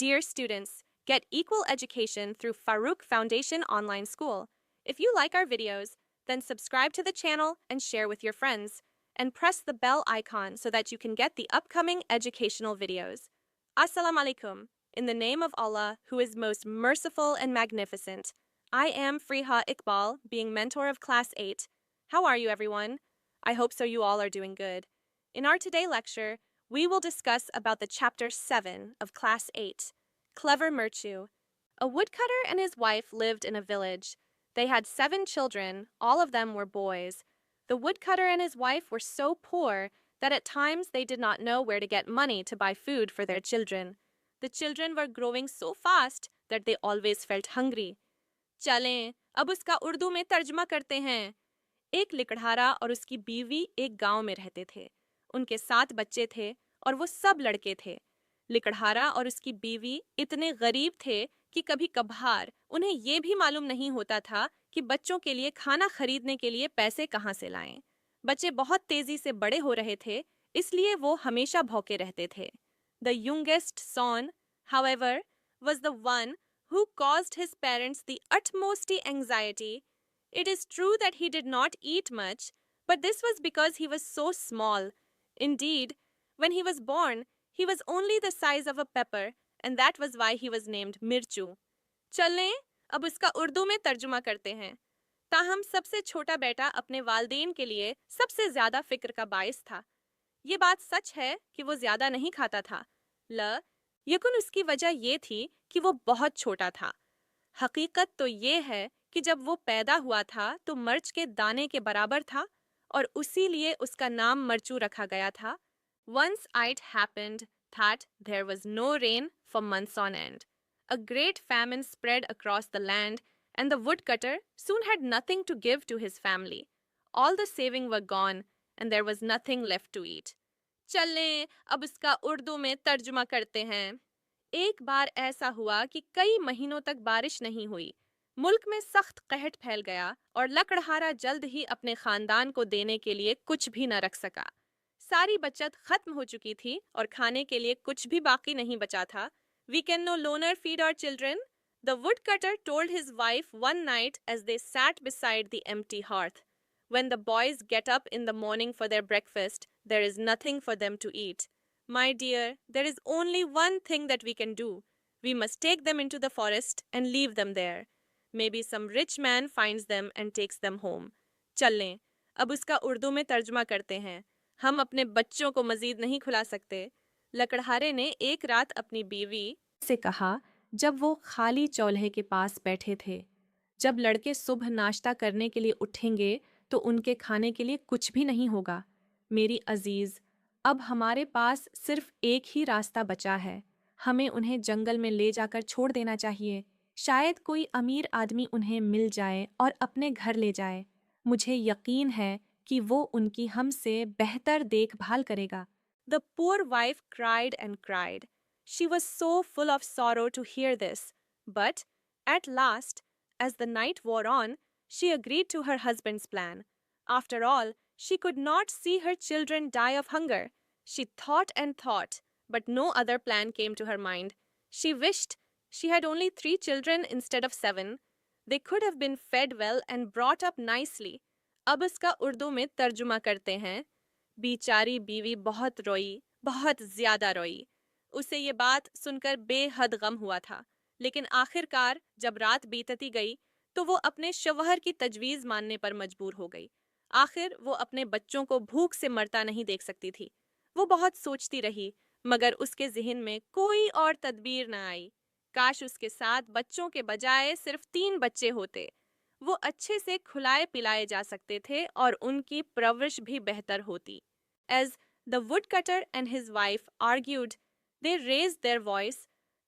Dear students, get equal education through Farouk Foundation Online School. If you like our videos, then subscribe to the channel and share with your friends, and press the bell icon so that you can get the upcoming educational videos. Assalamu alaikum. In the name of Allah, who is most merciful and magnificent, I am Friha Iqbal, being mentor of Class 8. How are you, everyone? I hope so you all are doing good. In our today lecture, we will discuss about the chapter 7 of Class 8, Clever Merchu. A woodcutter and his wife lived in a village. They had 7 children, all of them were boys. The woodcutter and his wife were so poor that at times they did not know where to get money to buy food for their children. The children were growing so fast that they always felt hungry. चलें, अब उसका उर्दू में तर्जुमा करते हैं। एक लिकड़हारा और उसकी बीवी एक गांव में रहते थे। उनके 7 बच्चे थे और वो सब लड़के थे। लिकड़हारा और उसकी बीवी इतने गरीब थे कि कभी कभार उन्हें ये भी मालूम नहीं होता था कि बच्चों के लिए खाना खरीदने के लिए पैसे कहाँ से लाएं। बच्चे बहुत तेजी से बड़े हो रहे थे, इसलिए वो हमेशा भौंके रहते थे। The youngest son, however, was the one who caused his parents the utmost anxiety. It is true that he did not eat much, but this was because he was so small. Indeed, when he was born, he was only the size of a pepper, and that was why he was named Mirchu. चलें, अब उसका उर्दू में तर्जुमा करते हैं। ताहम सबसे छोटा बेटा अपने वालिदैन के लिए सबसे ज्यादा फिक्र का बाइस था। ये बात सच है कि वो ज्यादा नहीं खाता था, लेकिन उसकी वजह ये थी कि वो बहुत छोटा था। हकीकत तो ये है कि जब वो पैदा हुआ था तो मर्च के दाने के बराबर था और उसी लिए उसका नाम मर्चू रखा गया था। Once it happened that there was no rain for months on end. A great famine spread across the land, and the woodcutter soon had nothing to give to his family. All the saving were gone, and there was nothing left to eat. चलें, अब इसका उर्दू में तर्जुमा करते हैं। एक बार ऐसा हुआ कि कई महीनों तक बारिश नहीं हुई। मुल्क में सख्त कहत फैल गया और लकड़हारा जल्द ही अपने खानदान को देने के लिए कुछ भी न रख सका। सारी बचत खत्म हो चुकी थी और खाने के लिए कुछ भी बाकी नहीं बचा था। We can no longer feed our children, the woodcutter told his wife one night as they sat beside the empty hearth. When the boys get up in the morning for their breakfast, there is nothing for them to eat. My dear, there is only one thing that we can do. We must take them into the forest and leave them there. Maybe some rich man finds them and takes them home. चलें, अब उसका उर्दू में तर्जुमा करते हैं। हम अपने बच्चों को मजीद नहीं खुला सकते। लकड़हारे ने एक रात अपनी बीवी से कहा जब वो खाली चौल्हे के पास बैठे थे, जब लड़के सुबह नाश्ता करने के लिए उठेंगे तो उनके खाने के लिए कुछ भी नहीं होगा। मेरी अजीज, अब हमारे पास सिर्फ एक ही रास्ता बचा है। हमें उन्हें जंगल में ले जाकर छोड़ देना चाहिए। शायद कोई अमीर आदमी उन्हें मिल जाए और अपने घर ले जाए। मुझे यकीन है कि वो उनकी हमसे बेहतर देखभाल करेगा। The poor wife cried and cried. She was so full of sorrow to hear this. But at last, as the night wore on, she agreed to her husband's plan. After all, she could not see her children die of hunger. She thought and thought, but no other plan came to her mind. She wished she had only 3 children instead of 7. They could have been fed well and brought up nicely. अब इसका उर्दू में तर्जुमा करते हैं। बेचारी बीवी बहुत रोई, बहुत ज्यादा रोई। उसे ये बात सुनकर बेहद गम हुआ था, लेकिन आखिरकार जब रात बीतती गई तो वो अपने शौहर की तजवीज़ मानने पर मजबूर हो गई। आखिर वो अपने बच्चों को भूख से मरता नहीं देख सकती थी। वो बहुत सोचती रही, मगर उसके ज़हन में कोई और तदबीर न आई। काश उसके साथ बच्चों के बजाय सिर्फ 3 बच्चे होते। वो अच्छे से खिलाए पिलाए जा सकते थे और उनकी परवरिश भी बेहतर होती। As the woodcutter and his wife argued, they raised their voice.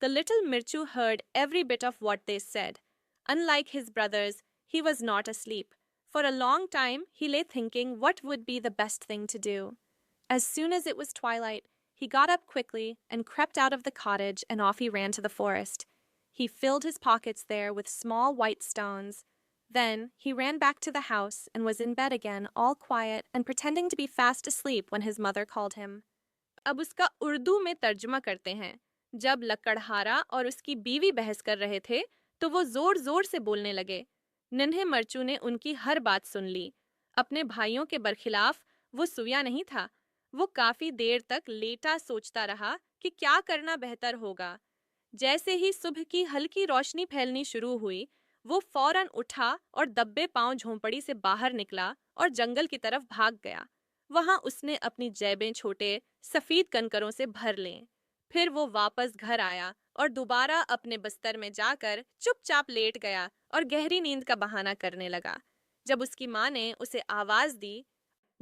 The little Mirchu heard every bit of what they said. Unlike his brothers, he was not asleep. For a long time, he lay thinking what would be the best thing to do. As soon as it was twilight, he got up quickly and crept out of the cottage, and off he ran to the forest. He filled his pockets there with small white stones. Then he ran back to the house and was in bed again, all quiet and pretending to be fast asleep when his mother called him. अब उसका उर्दू में तर्जुमा करते हैं। जब लकड़हारा और उसकी बीवी बहस कर रहे थे, तो वो जोर जोर से बोलने लगे। नन्हे मरचू ने उनकी हर बात सुन ली। अपने भाइयों के बरखिलाफ वो सोया नहीं था। वो काफी देर तक लेटा सोचता रहा कि क्या करना बेहतर होगा। जैसे ही सुबह की हल्की रोशनी फैलनी शुरू हुई, वो फौरन उठा और दब्बे पांव झोंपड़ी से बाहर निकला और जंगल की तरफ भाग गया। वहां उसने अपनी जेबें छोटे सफेद कंकरों से भर लें। फिर वो वापस घर आया और दोबारा अपने बिस्तर में जाकर चुपचाप लेट गया और गहरी नींद का बहाना करने लगा। जब उसकी माँ ने उसे आवाज दी,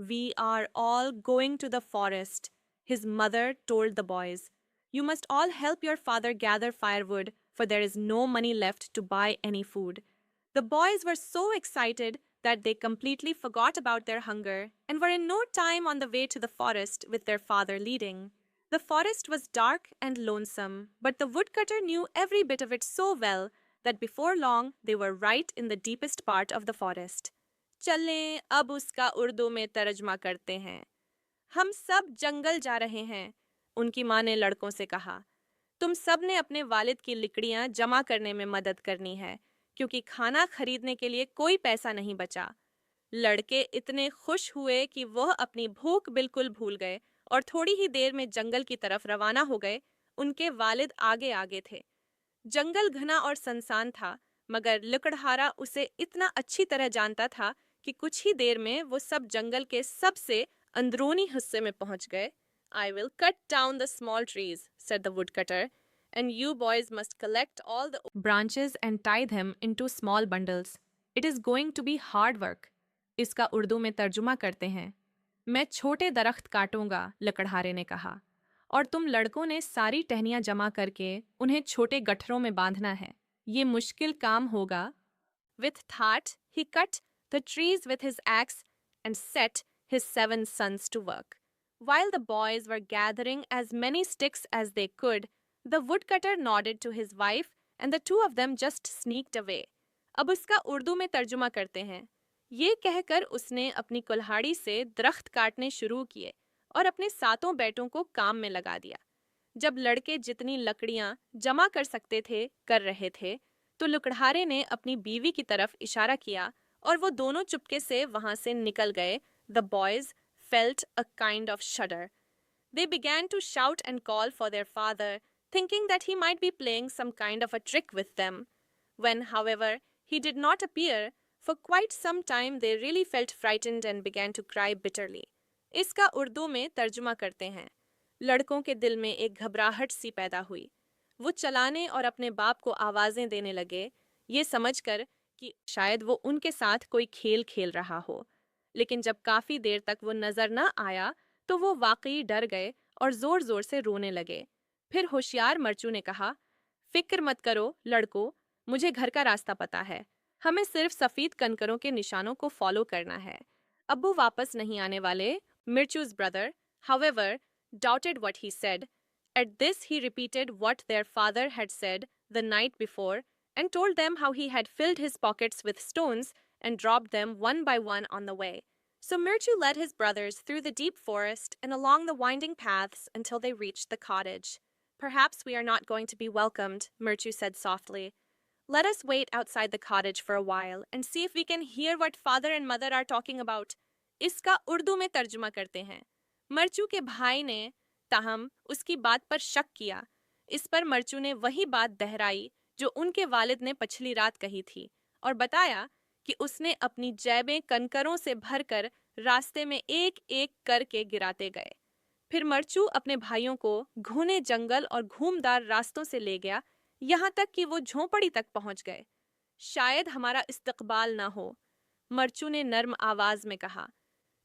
"We are all going to the forest," his mother told the boys. "You must all help your father gather firewood, for there is no money left to buy any food." The boys were so excited that they completely forgot about their hunger and were in no time on the way to the forest with their father leading. The forest was dark and lonesome, but the woodcutter knew every bit of it so well that before long they were right in the deepest part of the forest. चलें अब उसका उर्दू में तर्जमा करते हैं। हम सब जंगल जा रहे हैं, उनकी माँ ने लड़कों से कहा। तुम सब ने अपने वालिद की लकड़ियाँ जमा करने में मदद करनी है, क्योंकि खाना खरीदने के लिए कोई पैसा नहीं बचा। लड़के इतने खुश हुए कि वह अपनी भूख बिल्कुल भूल गए और थोड़ी ही देर में जंगल की तरफ रवाना हो गए। उनके वालिद आगे आगे थे। जंगल घना और सुनसान था, मगर लकड़हारा उसे इतना अच्छी तरह जानता था कि कुछ ही देर में वो सब जंगल के सबसे अंदरूनी हिस्से में पहुंच गए। "I will cut down the small trees," said the woodcutter, "and you boys must collect all the branches and tie them into small bundles. It is going to be hard work." इसका उर्दू में तर्जुमा करते हैं। मैं छोटे दरख्त काटूंगा, लकड़हारे ने कहा, और तुम लड़कों ने सारी टहनियां जमा करके उन्हें छोटे गठरों में बांधना है। ये मुश्किल काम होगा। With that, he cut the trees with his axe and set his 7 sons to work. While the boys were gathering as many sticks as they could, the woodcutter nodded to his wife and the two of them just sneaked away. अब उसका उर्दू में तर्जुमा करते हैं। ये कहकर उसने अपनी कुल्हाड़ी से दरख्त काटने शुरू किए और अपने सातों बेटों को काम में लगा दिया। जब लड़के जितनी लकड़ियां जमा कर सकते थे कर रहे थे, तो लकड़हारे ने अपनी बीवी की तरफ इशारा किया और वो दोनों चुपके से वहां से निकल गए। The boys felt a kind of shudder. They began to shout and call for their father, thinking that he might be playing some kind of a trick with them. When, however, he did not appear, for quite some time they really felt frightened and began to cry bitterly. इसका उर्दू में तर्जुमा करते हैं। लड़कों के दिल में एक घबराहट सी पैदा हुई। वो चलाने और अपने बाप को आवाजें देने लगे, ये समझकर कि शायद वो उनके साथ कोई खेल खेल रहा हो। लेकिन जब काफी देर तक वो नजर न आया, तो वो वाकई डर गए और जोर जोर से रोने लगे। फिर होशियार मरचू ने कहा, "फिक्र मत करो लड़कों, मुझे घर का रास्ता पता है। हमें सिर्फ सफेद कंकरों के निशानों को फॉलो करना है। अब्बू वापस नहीं आने वाले." Mirchu's brother, however, doubted what he said. At this, he repeated what their father had said the night before and told them how he had filled his pockets with stones and dropped them one by one on the way. So Mirchu led his brothers through the deep forest and along the winding paths until they reached the cottage. "Perhaps we are not going to be welcomed," Mirchu said softly. "Let us wait outside the cottage for a while and see if we can hear what father and mother are talking about." इसका उर्दू में तर्जुमा करते हैं। मरचू के भाई ने ताहम उसकी बात पर शक किया। इस पर मरचू ने वही बात दोहराई जो उनके वालिद ने पिछली रात कही थी और बताया कि उसने अपनी जेबें कंकरों से भरकर रास्ते में एक एक करके गिराते गए। फिर मरचू अपने भाइयों को घने जंगल और घूमदार रास्तों से ले गया, यहाँ तक कि वो झोंपड़ी तक पहुंच गए। "शायद हमारा इस्तकबाल ना हो," मरचू ने नर्म आवाज में कहा।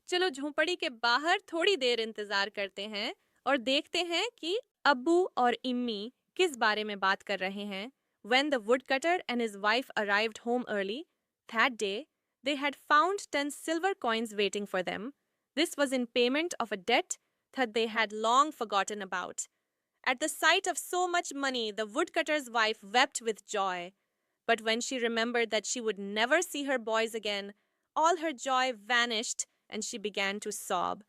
"चलो झोंपड़ी के बाहर थोड़ी देर इंतजार करते हैं और देखते हैं कि अब्बू और इम्मी किस बारे में बात कर रहे हैं." When the woodcutter and his wife arrived home early that day, they had found 10 silver coins waiting for them. This was in payment of a debt that they had long forgotten about. At the sight of so much money, the woodcutter's wife wept with joy. But when she remembered that she would never see her boys again, all her joy vanished and she began to sob.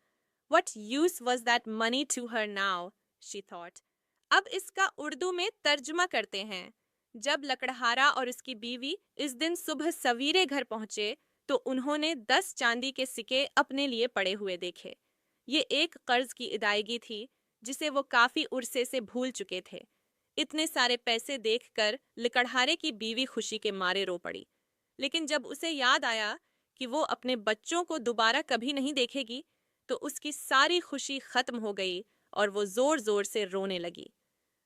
What use was that money to her now, she thought. अब इसका उर्दू में तर्जुमा करते हैं। जब लकड़हारा और उसकी बीवी इस दिन सुबह सवेरे घर पहुंचे तो उन्होंने 10 चांदी के सिक्के अपने लिए पड़े हुए देखे। ये एक कर्ज की अदायगी थी जिसे वो काफी उरसे से भूल चुके थे। इतने सारे पैसे देखकर लकड़हारे की बीवी खुशी के मारे रो पड़ी। लेकिन जब उसे याद आया कि वो अपने बच्चों को दोबारा कभी नहीं देखेगी, तो उसकी सारी खुशी खत्म हो गई और वो जोर जोर से रोने लगी।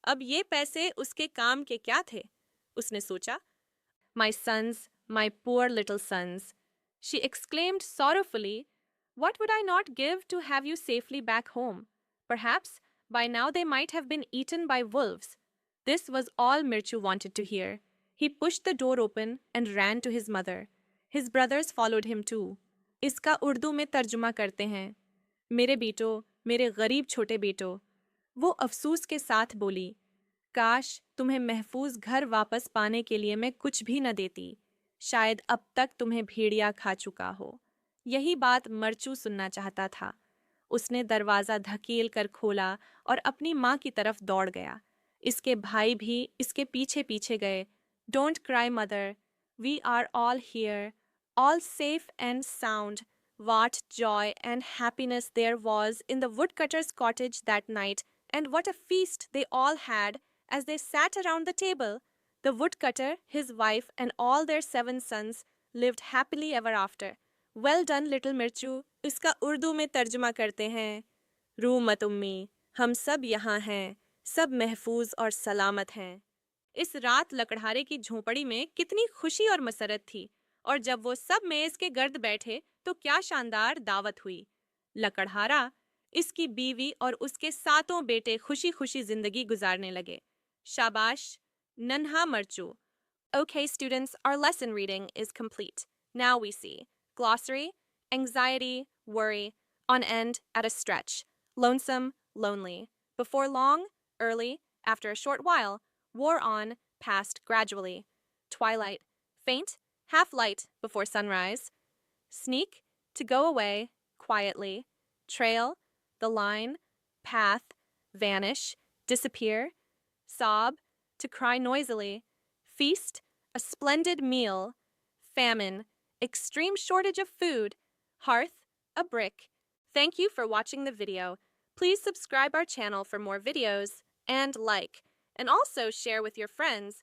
अब ये पैसे उसके काम के क्या थे? उसने सोचा। My sons, my poor little sons, she exclaimed sorrowfully. What would I not give to have you safely back home? Perhaps by now they might have been eaten by wolves. This was all Mirchu wanted to hear. He pushed the door open and ran to his mother. His brothers followed him too. इसका उर्दू में तर्जुमा करते हैं। मेरे बेटो, मेरे गरीब छोटे बेटो, वो अफसोस के साथ बोली, काश तुम्हें महफूज घर वापस पाने के लिए मैं कुछ भी न देती। शायद अब तक तुम्हें भेड़िया खा चुका हो। यही बात मरचू सुनना चाहता था। उसने दरवाज़ा धकेल कर खोला और अपनी माँ की तरफ दौड़ गया। इसके भाई भी इसके पीछे पीछे गए। Don't cry mother, we are all here, all safe and sound. What joy and happiness there was in the woodcutter's cottage that night, and what a feast they all had as they sat around the table. The woodcutter, his wife, and all their 7 sons lived happily ever after. Well done, little Mirchu. इसका उर्दू में तर्जुमा करते हैं। रू मत उम्मी, हम सब यहाँ हैं, सब महफूज और सलामत हैं। इस रात लकड़हारे की झोपड़ी में कितनी खुशी और मसरत थी, और जब वो सब मेज के गर्द बैठे तो क्या शानदार दावत हुई। लकड़हारा, इसकी बीवी और उसके 7 बेटे खुशी खुशी जिंदगी गुजारने लगे। शाबाश, नन्हा मरचू। Okay, students, our lesson reading is complete. Now we see glossary, anxiety, worry, on end, at a stretch, lonesome, lonely, before long, early, after a short while, wore on, passed gradually, twilight, faint, half light before sunrise, sneak, to go away, quietly, trail, the line, path, vanish, disappear, sob, to cry noisily, feast, a splendid meal, famine, extreme shortage of food, hearth, a brick. Thank you for watching the video. Please subscribe our channel for more videos and like, and also share with your friends